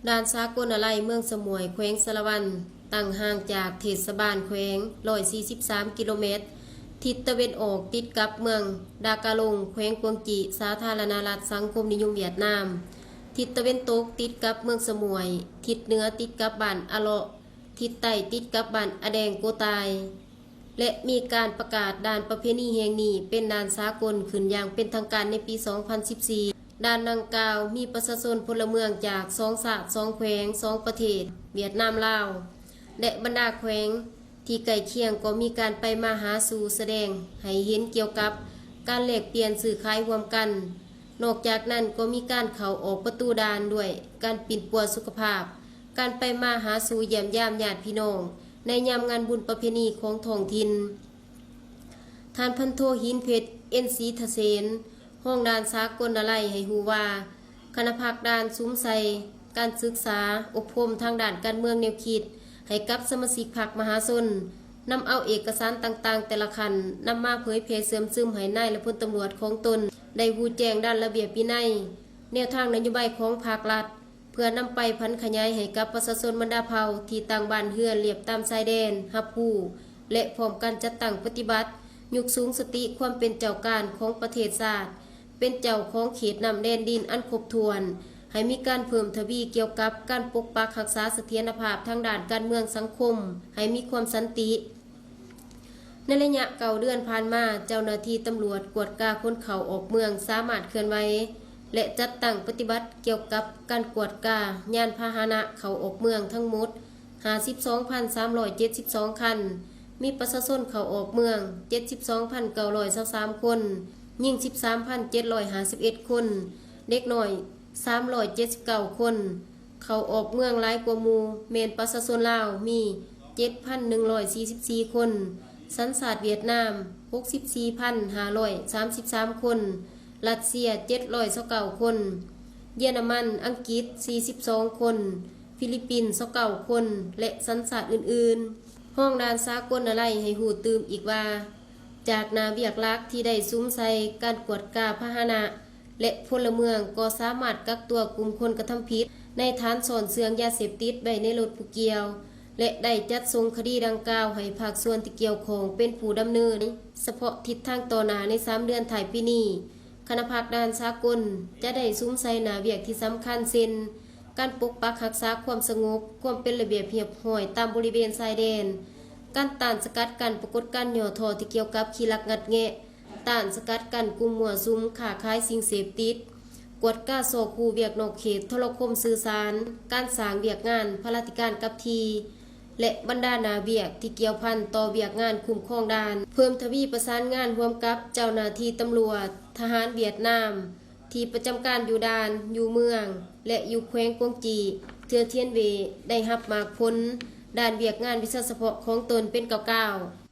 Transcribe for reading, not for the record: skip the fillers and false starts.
ด่านสากลอะไรเมืองสมวยแขวงสะระวันตั้งห่างจากเทศบาลแขวง143กิโลเมตรทิศตะวันออกติดกับเมืองดากาลงแขวงกวงจีสาธารณรัฐสังคมนิยมเวียดนามทิศตะวันตกติดกับเมืองสมวยทิศเหนือติดกับบ้านอะเลาะทิศใต้ติดกับบ้านอะแดงโกตายและมีการประกาศด่านประเพณีแห่งนี้เป็นด่านสากลขึ้นอย่างเป็นทางการในปี 2014 ด่านดังกล่าวมีประชาชนพลเมืองจาก2 ชาติ 2 แขวง 2 ประเทศเวียดนามลาวและบรรดาแขวงที่ใกล้เคียงก็มีการไปมาหาสู่แสดงให้เห็นเกี่ยวกับการแลกเปลี่ยนสื่อขายรวมกันนอกจากนั้นก็มีการเข้าออกประตูด่านด้วยการปิดปัวสุขภาพการไปมาหาสู่เยี่ยมยามญาติพี่น้องในยามงานบุญประเพณีของท้องถิ่นท่านพันโทหินเพชรเอ็นซีทเสนห้องด่านสากลอะไรให้ฮู้ว่าคณะพักด่านซุ้มใส่การศึกษาอบรมทางด่านการเมืองแนวคิดให้กับสมาชิกพรรคมหาชนนำเอาเอกสารต่างๆแต่ละคันนำมาเผยแพร่เสริมซึมให้นายและพลตำรวจของตนได้ฮู้แจ้งด้านระเบียบวินัยแนวทางนโยบายของภาครัฐเพื่อนำไปพันขยายให้กับประชาชนบรรดาเผ่าที่ต่างบ้านเฮือนเรียบตามชายแดนรับรู้และพร้อมกันจัดตั้งปฏิบัติยุคสูงสติความเป็นเจ้าการของประเทศชาติเป็นเจ้าของเขตนำแดนดินอันครบถ้วนให้มีการเพิ่มทวีเกี่ยวกับการปกปักรักษาเสถียรภาพทางด้านการเมืองสังคมให้มีความสันติในระยะ9 เดือนผ่านมาเจ้าหน้าที่ตำรวจกวดกาคนเข้าออกเมืองสามารถเคลื่อนไหวและจัดตั้งปฏิบัติเกี่ยวกับการกวดกายานพาหนะเข้าออกเมืองทั้งหมด 52,372 คันมีประชาชนเข้าออกเมือง 72,923 คนหญิง 13,751 คนเด็กน้อย379 คนเข้าออกเมืองหลายกว่าหมู่แม่นประชาชนลาวมี 7,144 คนสัญชาติเวียดนาม 64,533 คนรัสเซีย729 คนเยอรมันอังกฤษ42 คนฟิลิปปินส์29 คนและสัญชาติอื่นๆห้องด่านสากลอะไรให้หูตื่มอีกว่าจากนาเวียกลักที่ได้ซุ้มใส่การกวดกาพาหนะและพลเมืองก็สามารถกักตัวกลุ่มคนกระทำผิดในฐานซ่อนเสื่องยาเสพติดไว้ในรถผู้เกี่ยวและได้จัดส่งคดีดังกล่าวให้ภาคส่วนที่เกี่ยวข้องเป็นผู้ดำเนินเฉพาะทิศทางต่อหน้าใน3 เดือนถ่ายปีนี้คณะพักด่านสากลจะได้ซุ้มใส่หนาเวียกที่สำคัญเช่นการปกปักรักษาความสงบความเป็นระเบียบเรียบร้อยตามบริเวณชายแดนการต้านสกัดกั้นปรากฏการณ์ย่อท่อที่เกี่ยวกับขี้ลักงัดแงะต้านสกัดกั้นกลุ่มมั่วสุมค้าขายสิ่งเสพติดกวดก้าโซคูเวียกนอกเขตโทรคมสื่อสารการสร้างเวียกงานพลาธิการกับทีและบรรดานาเวียกที่เกี่ยวพันต่อเวียกงานคุ้มครองด่านเพิ่มทวีประสานงานร่วมกับเจ้าหน้าที่ตำรวจทหารเวียดนามที่ประจำการอยู่ด่านอยู่เมืองและอยู่แขวงกวงจีเทือเทียนเวได้รับมากผลด้านเวียกงานวิชาเฉพาะของตนเป็นเก่าๆ